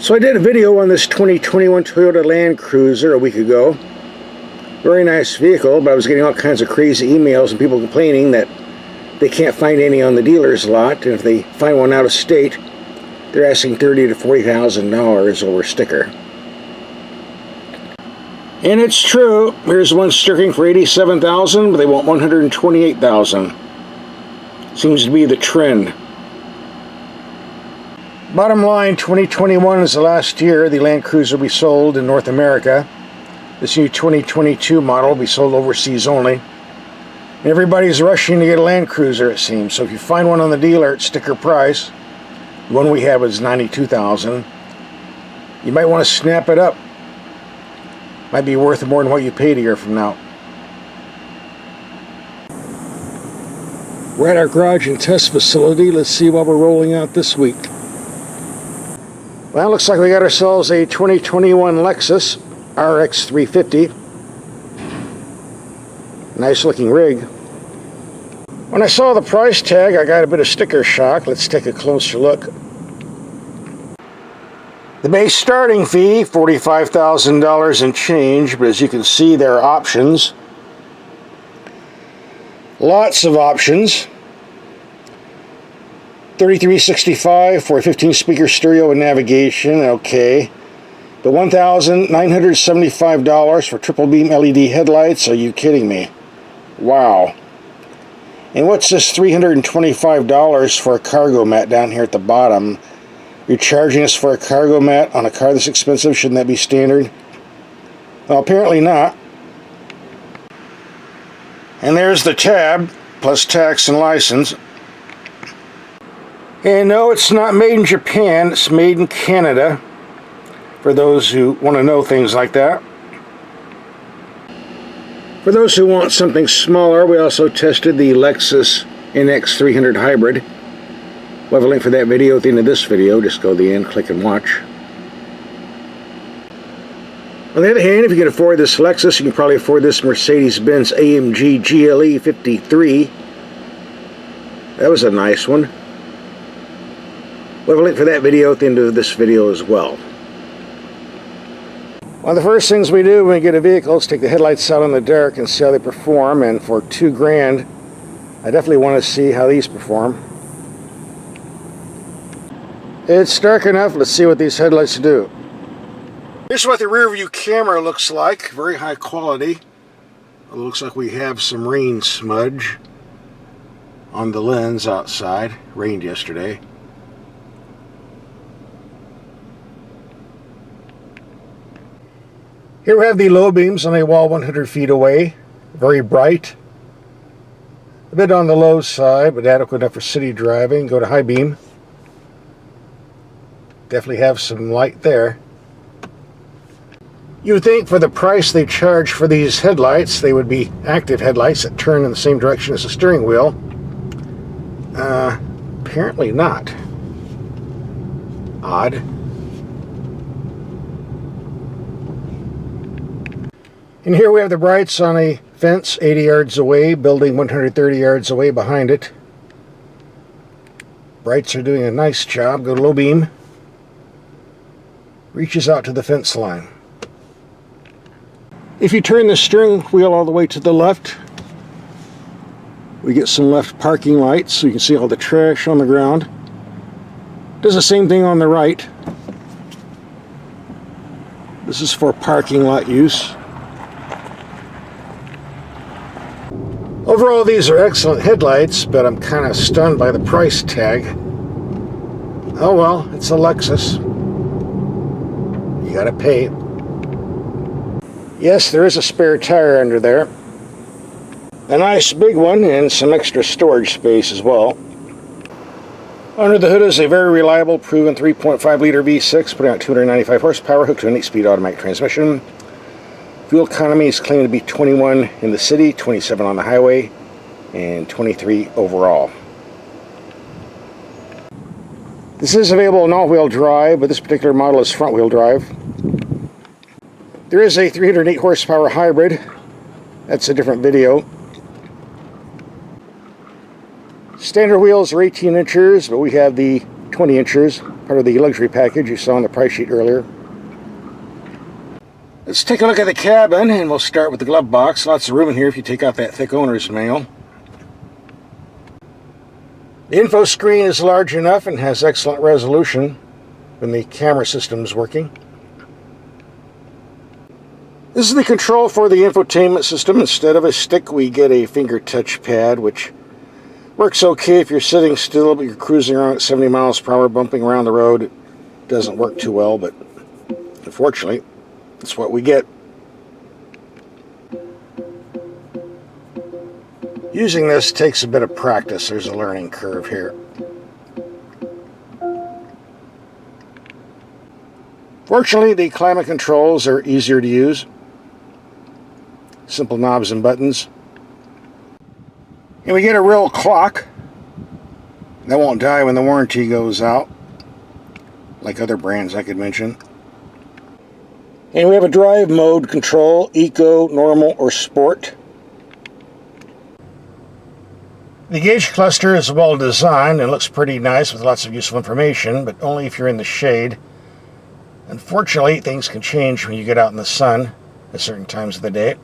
So I did a video on this 2021 Toyota Land Cruiser a week ago. Very nice vehicle, but I was getting all kinds of crazy emails and people complaining that they can't find any on the dealer's lot, and if they find one out of state, they're asking $30,000 to $40,000 over sticker. And it's true. Here's one sticking for $87,000, but they want $128,000. Seems to be the trend. Bottom line, 2021 is the last year the Land Cruiser will be sold in North America. This new 2022 model will be sold overseas only. Everybody's rushing to get a Land Cruiser, it seems. So if you find one on the dealer at sticker price, the one we have is $92,000, you might want to snap it up. Might be worth more than what you paid a year from now. We're at our garage and test facility. Let's see what we're rolling out this week. Well, looks like we got ourselves a 2021 Lexus RX-350. Nice looking rig. When I saw the price tag, I got a bit of sticker shock. Let's take a closer look. The base starting fee, $45,000 and change, but as you can see, there are options. Lots of options. $3,365 for a 15-speaker stereo and navigation, okay. But $1,975 for triple beam LED headlights, are you kidding me? Wow. And what's this $325 for a cargo mat down here at the bottom? You're charging us for a cargo mat on a car this expensive? Shouldn't that be standard? Well, apparently not. And there's the tab, plus tax and license. And no, it's not made in Japan, it's made in Canada, for those who want to know things like that. For those who want something smaller, we also tested the Lexus NX300 Hybrid. We'll have a link for that video at the end of this video. Just go to the end, click and watch. On the other hand, if you can afford this Lexus, you can probably afford this Mercedes-Benz AMG GLE 53. That was a nice one. We'll have a link for that video at the end of this video as well. One of the first things we do when we get a vehicle is take the headlights out in the dark and see how they perform, and for $2,000, I definitely want to see how these perform. It's dark enough, let's see what these headlights do. Here's what the rear view camera looks like, very high quality. It looks like we have some rain smudge on the lens outside. Rained yesterday. Here we have the low beams on a wall 100 feet away. Very bright. A bit on the low side, but adequate enough for city driving. Go to high beam. Definitely have some light there. You would think for the price they charge for these headlights, they would be active headlights that turn in the same direction as the steering wheel. Apparently not. Odd. And here we have the brights on a fence 80 yards away, building 130 yards away behind it. Brights are doing a nice job. Go to low beam. Reaches out to the fence line. If you turn the steering wheel all the way to the left, we get some left parking lights, so you can see all the trash on the ground. Does the same thing on the right. This is for parking lot use. Overall, these are excellent headlights, but I'm kind of stunned by the price tag. Oh well, it's a Lexus. You gotta pay. Yes, there is a spare tire under there. A nice big one and some extra storage space as well. Under the hood is a very reliable, proven 3.5 liter V6, putting out 295 horsepower, hooked to an 8-speed automatic transmission. Fuel economy is claimed to be 21 in the city, 27 on the highway, and 23 overall. This is available in all-wheel drive, but this particular model is front-wheel drive. There is a 308 horsepower hybrid. That's a different video. Standard wheels are 18 inches, but we have the 20 inches, part of the luxury package you saw on the price sheet earlier. Let's take a look at the cabin, and we'll start with the glove box. Lots of room in here if you take out that thick owner's manual. The info screen is large enough and has excellent resolution when the camera system is working. This is the control for the infotainment system. Instead of a stick, we get a finger touch pad, which works okay if you're sitting still, but you're cruising around at 70 miles per hour, bumping around the road. It doesn't work too well, but unfortunately, that's what we get. Using this takes a bit of practice. There's a learning curve here. Fortunately, the climate controls are easier to use. Simple knobs and buttons. And we get a real clock. That won't die when the warranty goes out, like other brands I could mention. And we have a drive mode control, Eco, Normal, or Sport. The gauge cluster is well designed and looks pretty nice with lots of useful information, but only if you're in the shade. Unfortunately, things can change when you get out in the sun at certain times of the day.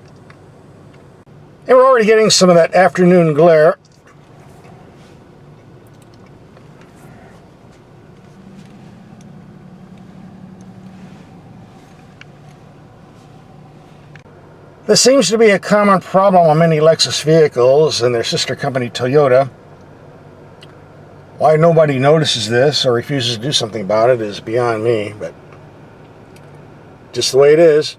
And we're already getting some of that afternoon glare. This seems to be a common problem on many Lexus vehicles and their sister company Toyota. Why nobody notices this or refuses to do something about it is beyond me, but just the way it is.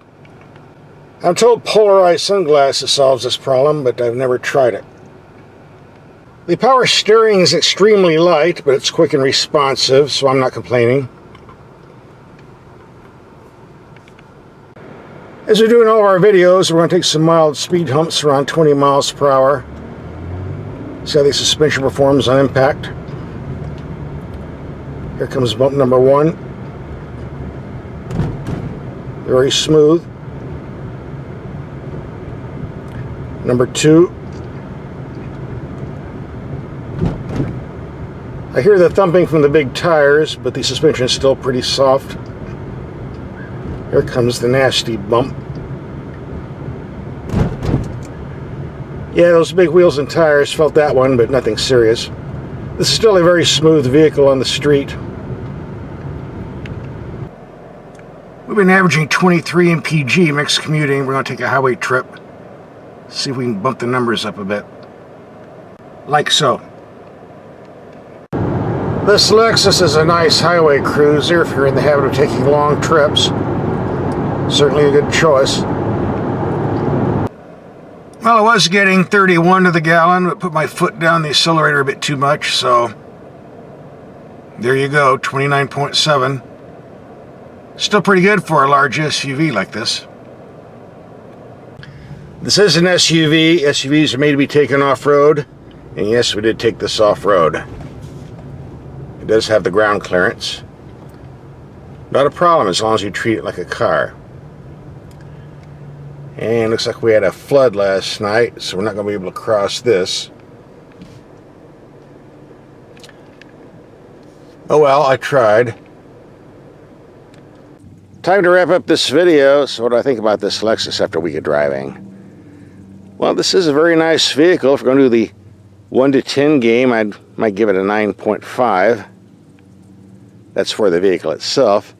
I'm told polarized sunglasses solves this problem, but I've never tried it. The power steering is extremely light, but it's quick and responsive, so I'm not complaining. As we do in all of our videos, we're going to take some mild speed humps around 20 miles per hour. See how the suspension performs on impact. Here comes bump number 1. Very smooth. Number 2. I hear the thumping from the big tires, but the suspension is still pretty soft. Here comes the nasty bump. Yeah, those big wheels and tires felt that one, but nothing serious. This is still a very smooth vehicle on the street. We've been averaging 23 mpg mixed commuting. We're going to take a highway trip. See if we can bump the numbers up a bit. Like so. This Lexus is a nice highway cruiser if you're in the habit of taking long trips. Certainly a good choice. Well, I was getting 31 to the gallon, but put my foot down the accelerator a bit too much, so there you go, 29.7. Still pretty good for a large SUV like this. This is an SUV. SUVs are made to be taken off-road, and yes, we did take this off-road. It does have the ground clearance. Not a problem as long as you treat it like a car. And looks like we had a flood last night, so we're not going to be able to cross this. Oh well, I tried. Time to wrap up this video. So what do I think about this Lexus after a week of driving? Well, this is a very nice vehicle. If we're going to do the 1 to 10 game, I might give it a 9.5. That's for the vehicle itself.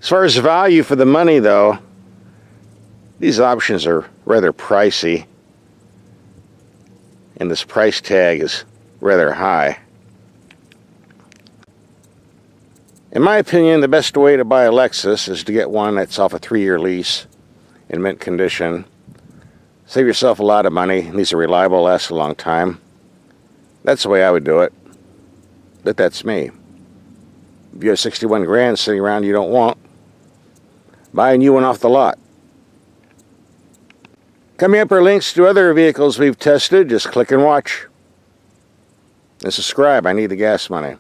As far as value for the money, though, these options are rather pricey, and this price tag is rather high. In my opinion, the best way to buy a Lexus is to get one that's off a 3-year lease in mint condition. Save yourself a lot of money. These are reliable, last a long time. That's the way I would do it, but that's me. If you have 61 grand sitting around you don't want, buy a new one off the lot. Coming up are links to other vehicles we've tested. Just click and watch. And subscribe. I need the gas money.